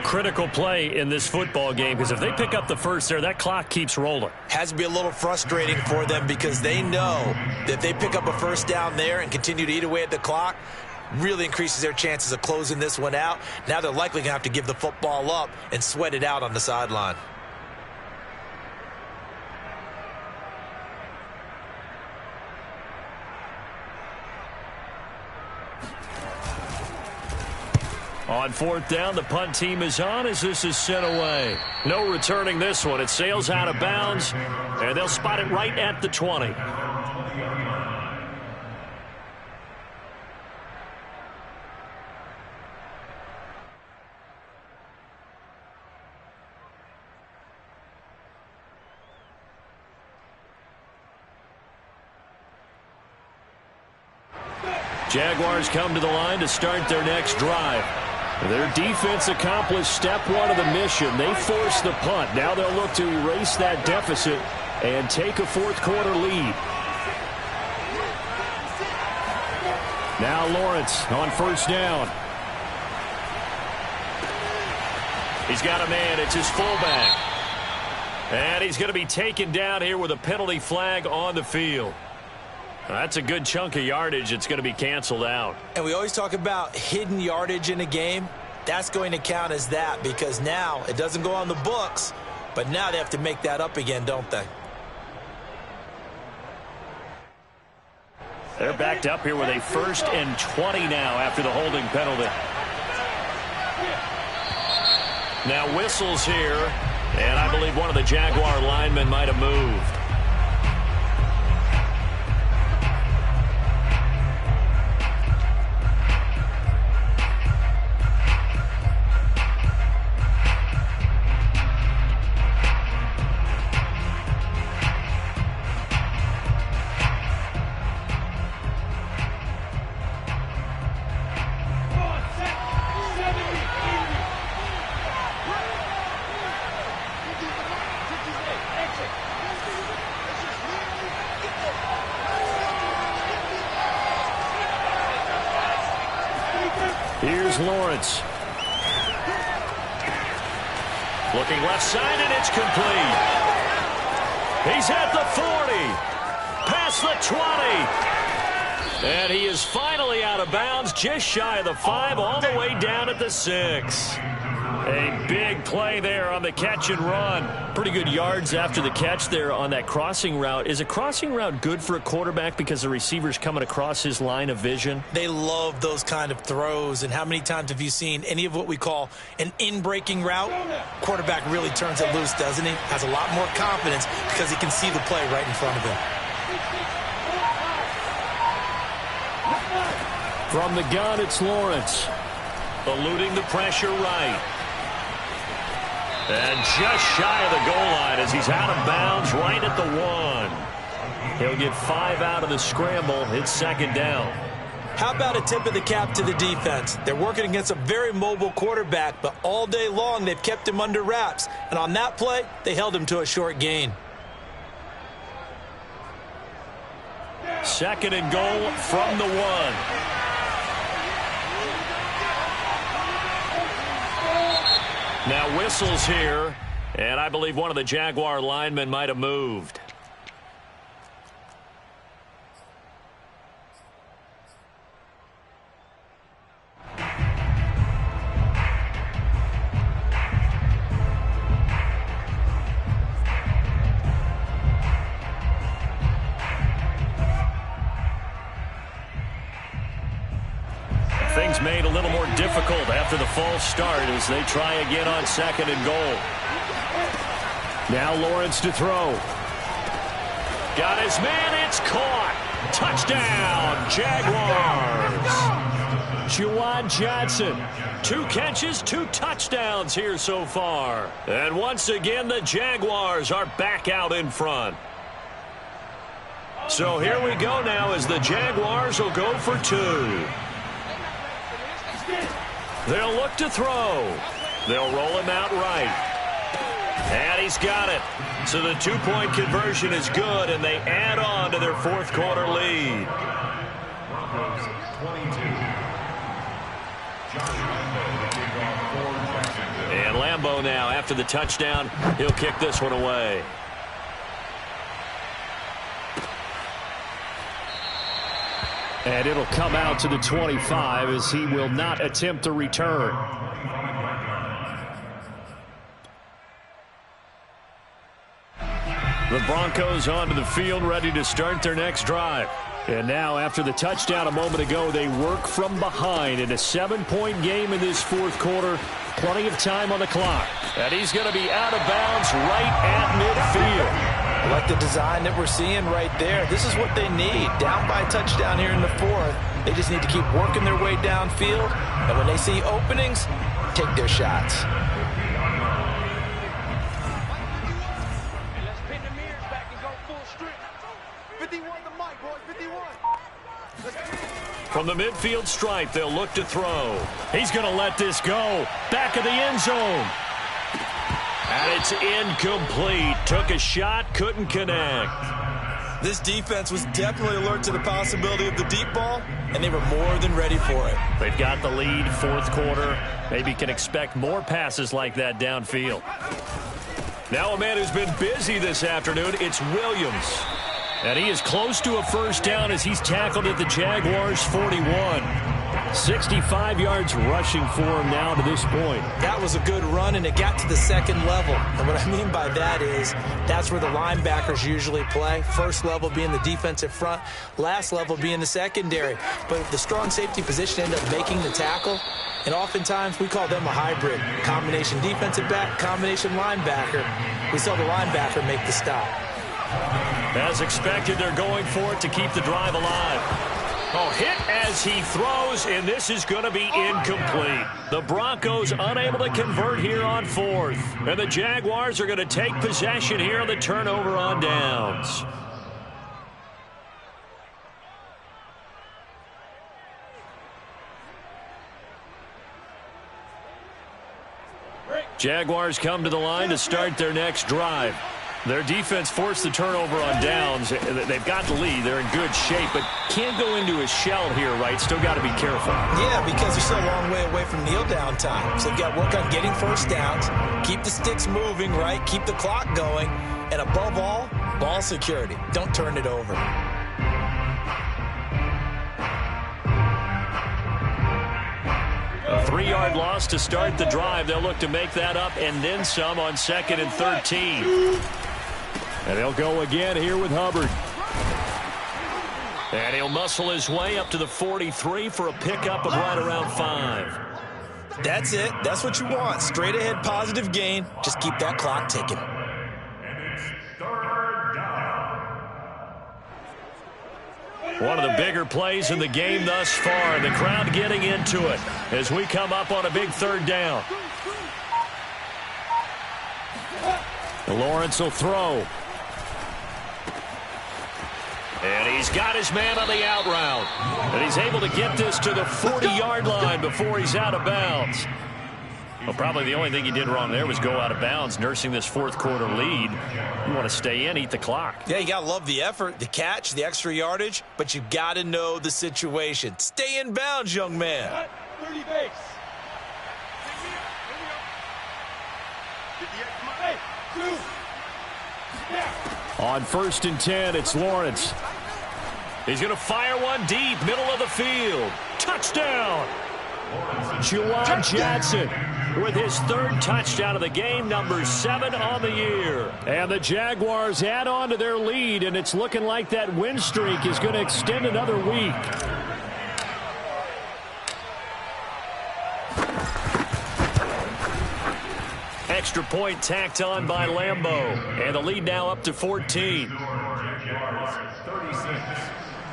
Speaker 1: Critical play in this football game, because if they pick up the first there, that clock keeps rolling.
Speaker 2: Has to be a little frustrating for them because they know that if they pick up a first down there and continue to eat away at the clock, really increases their chances of closing this one out. Now they're likely going to have to give the football up and sweat it out on the sideline.
Speaker 1: On 4th down, the punt team is on as this is sent away. No returning this one. It sails out of bounds, and they'll spot it right at the 20. Jaguars come to the line to start their next drive. Their defense accomplished step 1 of the mission. They forced the punt. Now they'll look to erase that deficit and take a 4th quarter lead. Now Lawrence on 1st down. He's got a man. It's his fullback. And he's going to be taken down here with a penalty flag on the field. That's a good chunk of yardage. It's going to be canceled out.
Speaker 2: And we always talk about hidden yardage in a game. That's going to count as that because now it doesn't go on the books, but now they have to make that up again, don't they?
Speaker 1: They're backed up here with a 1st and 20 now after the holding penalty. Now whistles here, and I believe one of the Jaguar linemen might have moved. Here's Lawrence. Looking left side, and it's complete. He's at the 40. Past the 20. And he is finally out of bounds, just shy of the 5, all the way down at the 6. A big play there on the catch and run. Pretty good yards after the catch there on that crossing route. Is a crossing route good for a quarterback because the receiver's coming across his line of vision?
Speaker 2: They love those kind of throws. And how many times have you seen any of what we call an in-breaking route? Quarterback really turns it loose, doesn't he? Has a lot more confidence because he can see the play right in front of him.
Speaker 1: From the gun, it's Lawrence. Eluding the pressure right. And just shy of the goal line as he's out of bounds right at the 1. He'll get 5 out of the scramble. It's 2nd down.
Speaker 2: How about a tip of the cap to the defense? They're working against a very mobile quarterback, but all day long they've kept him under wraps. And on that play, they held him to a short gain.
Speaker 1: 2nd and goal from the 1. Now whistles here, and I believe one of the Jaguar linemen might have moved. Things made a little more difficult after the false start as they try again on 2nd and goal. Now Lawrence to throw. Got his man, it's caught. Touchdown, Jaguars. Juwan Johnson, 2 catches, 2 touchdowns here so far. And once again, the Jaguars are back out in front. So here we go now as the Jaguars will go for 2. They'll look to throw. They'll roll him out right. And he's got it. So the 2-point conversion is good, and they add on to their 4th quarter lead.
Speaker 4: Broncos 22. Josh Lambo to kick off for Jacksonville.
Speaker 1: And Lambo now, after the touchdown, he'll kick this one away.
Speaker 3: And it'll come out to the 25 as he will not attempt to return.
Speaker 1: The Broncos onto the field, ready to start their next drive.
Speaker 3: And now, after the touchdown a moment ago, they work from behind in a 7-point game in this fourth quarter. Plenty of time on the clock.
Speaker 1: And he's going to be out of bounds right at midfield.
Speaker 2: I like the design that we're seeing right there. This is what they need. Down by a touchdown here in the fourth. They just need to keep working their way downfield. And when they see openings, take their shots.
Speaker 1: From the midfield stripe, they'll look to throw. He's going to let this go. Back of the end zone. And it's incomplete. Took a shot, couldn't connect.
Speaker 2: This defense was definitely alert to the possibility of the deep ball, and they were more than ready for it.
Speaker 1: They've got the lead, fourth quarter. Maybe can expect more passes like that downfield. Now a man who's been busy this afternoon, it's Williams. And he is close to a first down as he's tackled at the Jaguars' 41. 65 yards rushing for him now to this point.
Speaker 2: That was a good run, and it got to the second level. And what I mean by that is that's where the linebackers usually play. First level being the defensive front, last level being the secondary. But the strong safety position ended up making the tackle, and oftentimes we call them a hybrid. Combination defensive back, combination linebacker. We saw the linebacker make the stop.
Speaker 1: As expected, they're going for it to keep the drive alive. Oh, hit as he throws, and this is going to be incomplete. The Broncos unable to convert here on fourth. And the Jaguars are going to take possession here on the turnover on downs. Jaguars come to the line to start their next drive. Their defense forced the turnover on downs. They've got the lead. They're in good shape, but can't go into a shell here, right? Still got to be careful.
Speaker 2: Yeah, because they're still a long way away from kneel down time. So they've got to work on getting first downs, keep the sticks moving, right? Keep the clock going. And above all, ball security. Don't turn it over.
Speaker 1: A 3-yard loss to start the drive. They'll look to make that up and then some on 2nd and 13.
Speaker 3: And they'll go again here with Hubbard.
Speaker 1: And he'll muscle his way up to the 43 for a pickup of right around 5.
Speaker 2: That's it. That's what you want. Straight ahead positive gain. Just keep that clock ticking.
Speaker 4: And it's third down.
Speaker 1: One of the bigger plays in the game thus far. And the crowd getting into it as we come up on a big third down. Lawrence will throw. And he's got his man on the out route. And he's able to get this to the 40-yard line before he's out of bounds. Well, probably the only thing he did wrong there was go out of bounds, nursing this fourth quarter lead. You want to stay in, eat the clock.
Speaker 2: Yeah, you got to love the effort, the catch, the extra yardage, but you got to know the situation. Stay in bounds, young man.
Speaker 5: 30 base.
Speaker 3: On 1st and 10, it's Lawrence.
Speaker 1: He's going to fire one deep, middle of the field. Touchdown!
Speaker 3: Juwan Johnson
Speaker 1: With his 3rd touchdown of the game, number 7 on the year.
Speaker 3: And the Jaguars add on to their lead, and it's looking like that win streak is going to extend another week.
Speaker 1: Extra point tacked on by Lambo. And the lead now up to 14.
Speaker 4: Jaguars 36,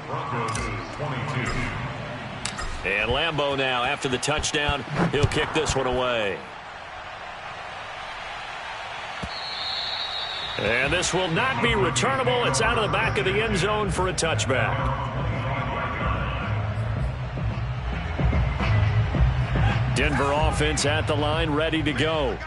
Speaker 4: Broncos 22.
Speaker 1: And Lambo now, after the touchdown, he'll kick this one away. And this will not be returnable. It's out of the back of the end zone for a touchback. Denver offense at the line, ready to go.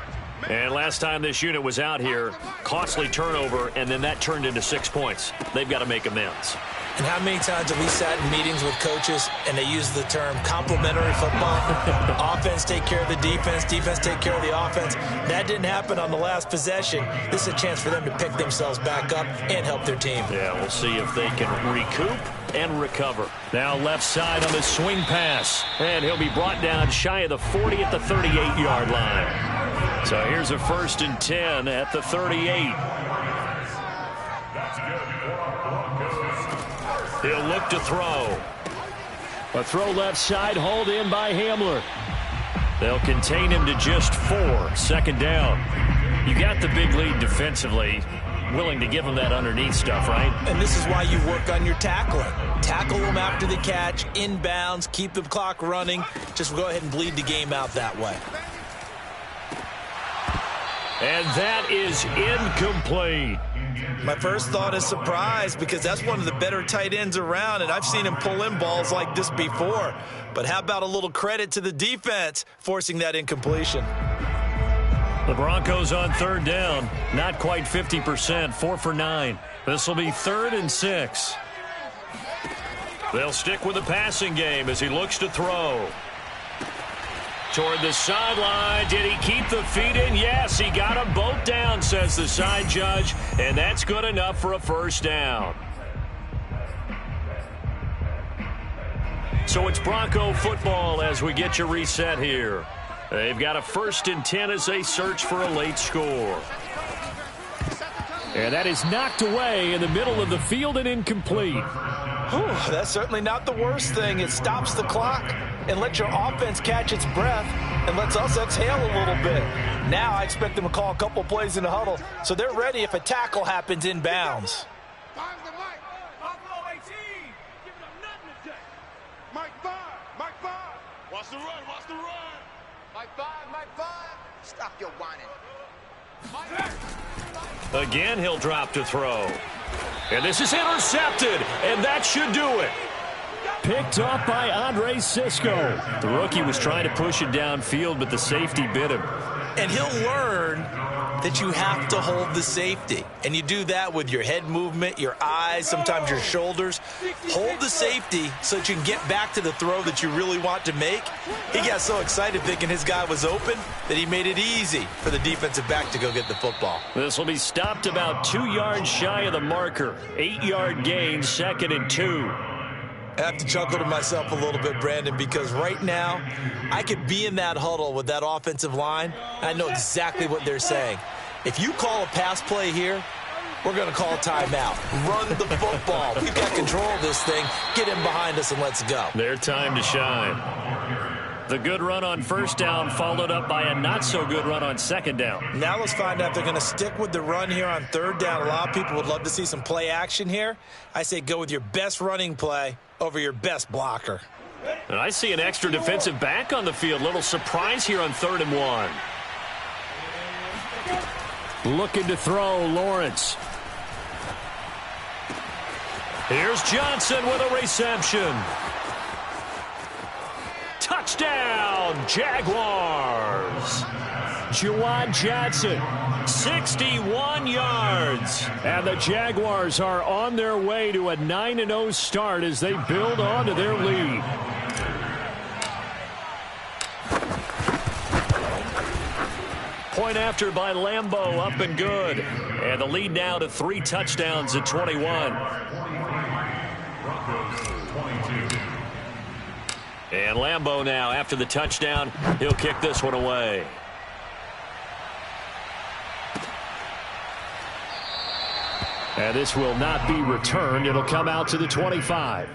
Speaker 1: And last time this unit was out here, costly turnover, and then that turned into 6 points. They've got to make amends.
Speaker 2: And how many times have we sat in meetings with coaches and they use the term complementary football? Offense take care of the defense, defense take care of the offense. That didn't happen on the last possession. This is a chance for them to pick themselves back up and help their team.
Speaker 1: Yeah, we'll see if they can recoup and recover. Now left side on the swing pass. And he'll be brought down shy of the 40 at the 38-yard line. So here's a 1st and 10 at the 38. He'll look to throw. A throw left side, hauled in by Hamler. They'll contain him to just 4. 2nd down. You got the big lead defensively. Willing to give him that underneath stuff, right?
Speaker 2: And this is why you work on your tackling. Tackle them after the catch, inbounds, keep the clock running. Just go ahead and bleed the game out that way.
Speaker 1: And that is incomplete.
Speaker 2: My first thought is surprise, because that's one of the better tight ends around, and I've seen him pull in balls like this before. But how about a little credit to the defense forcing that incompletion?
Speaker 1: The Broncos on 3rd down. Not quite 50%. 4 for 9. This will be 3rd and 6. They'll stick with the passing game as he looks to throw. Toward the sideline. Did he keep the feet in? Yes, he got them both down, says the side judge. And that's good enough for a 1st down. So it's Bronco football as we get you reset here. They've got a 1st and 10 as they search for a late score.
Speaker 3: And that is knocked away in the middle of the field and incomplete.
Speaker 2: That's certainly not the worst thing. It stops the clock and lets your offense catch its breath and lets us exhale a little bit. Now I expect them to call a couple plays in the huddle so they're ready if a tackle happens inbounds.
Speaker 5: Stop your whining.
Speaker 1: Again, he'll drop to throw. And this is intercepted, and that should do it.
Speaker 3: Picked off by Andre Cisco.
Speaker 1: The rookie was trying to push it downfield, but the safety bit him.
Speaker 2: And he'll learn that you have to hold the safety. And you do that with your head movement, your eyes, sometimes your shoulders. Hold the safety so that you can get back to the throw that you really want to make. He got so excited thinking his guy was open that he made it easy for the defensive back to go get the football.
Speaker 1: This will be stopped about 2 yards shy of the marker. 8-yard gain, 2nd and 2.
Speaker 2: I have to chuckle to myself a little bit, Brandon, because right now I could be in that huddle with that offensive line. I know exactly what they're saying. If you call a pass play here, we're going to call a timeout. Run the football. We've got control of this thing. Get him behind us and let's go.
Speaker 1: Their time to shine. The good run on 1st down followed up by a not-so-good run on 2nd down.
Speaker 2: Now let's find out if they're going to stick with the run here on 3rd down. A lot of people would love to see some play action here. I say go with your best running play over your best blocker.
Speaker 1: And I see an extra defensive back on the field. Little surprise here on 3rd and 1.
Speaker 3: Looking to throw, Lawrence.
Speaker 1: Here's Johnson with a reception. Touchdown, Jaguars.
Speaker 3: Juwan Johnson,
Speaker 1: 61 yards.
Speaker 3: And the Jaguars are on their way to a 9-0 start as they build on to their lead.
Speaker 1: Point after by Lambeau, up and good. And the lead now to 3 touchdowns at 21. And Lambeau now, after the touchdown, he'll kick this one away.
Speaker 3: And this will not be returned. It'll come out to the 25.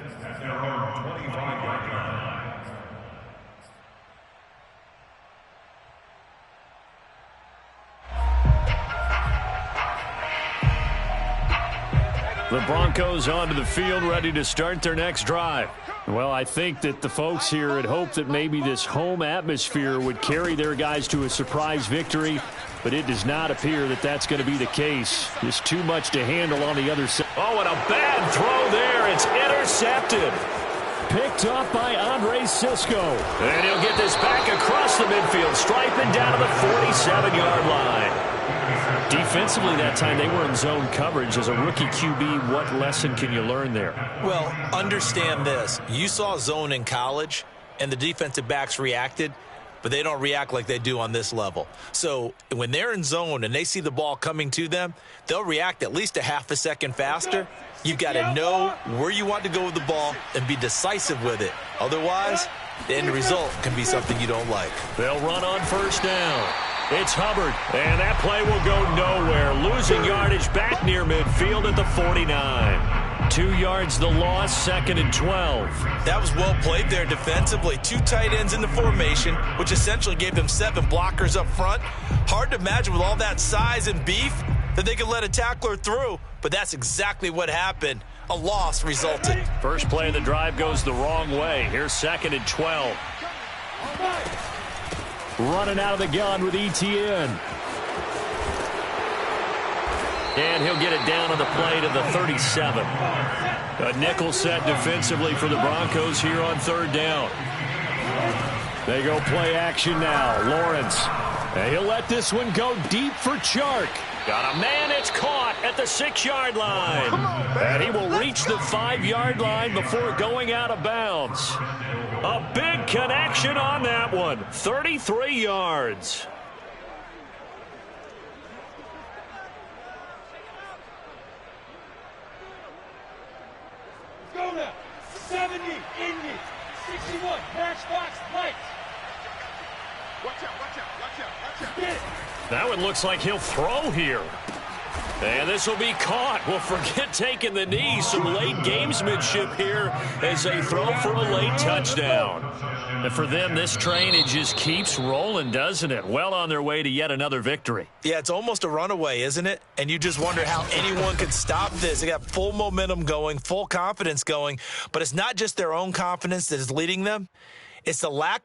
Speaker 1: The Broncos onto the field, ready to start their next drive.
Speaker 3: Well, I think that the folks here had hoped that maybe this home atmosphere would carry their guys to a surprise victory, but it does not appear that that's going to be the case. There's too much to handle on the other side.
Speaker 1: Oh, and a bad throw there. It's intercepted.
Speaker 3: Picked up by Andre Cisco.
Speaker 1: And he'll get this back across the midfield, striping down to the 47-yard line.
Speaker 3: Defensively that time, they were in zone coverage. As a rookie QB, what lesson can you learn there?
Speaker 2: Well, understand this. You saw zone in college, and the defensive backs reacted, but they don't react like they do on this level. So when they're in zone and they see the ball coming to them, they'll react at least a half a second faster. You've got to know where you want to go with the ball and be decisive with it. Otherwise, the end result can be something you don't like.
Speaker 1: They'll run on first down. It's Hubbard, and that play will go nowhere. Losing yardage back near midfield at the 49. 2 yards the loss, 2nd and 12.
Speaker 2: That was well played there defensively. 2 tight ends in the formation, which essentially gave them 7 blockers up front. Hard to imagine with all that size and beef that they could let a tackler through, but that's exactly what happened. A loss resulted.
Speaker 1: First play of the drive goes the wrong way. Here's 2nd and 12. Running out of the gun with Etienne. And he'll get it down on the play to the 37. A nickel set defensively for the Broncos here on 3rd down. They go play action now. Lawrence. And he'll let this one go deep for Chark. Got a man, it's caught at the 6-yard line. And he will reach the 5-yard line before going out of bounds. A big connection on that one. 33 yards.
Speaker 5: Go now. 70, Indy, 61, matchbox, lights. Watch out, watch out, watch out, watch out. Get it.
Speaker 1: That one looks like he'll throw here. And this will be caught. Well, forget taking the knee. Some late gamesmanship here as they throw for a late touchdown. And for them, this train, it just keeps rolling, doesn't it? Well on their way to yet another victory.
Speaker 2: Yeah, it's almost a runaway, isn't it? And you just wonder how anyone could stop this. They got full momentum going, full confidence going. But it's not just their own confidence that is leading them. It's the lack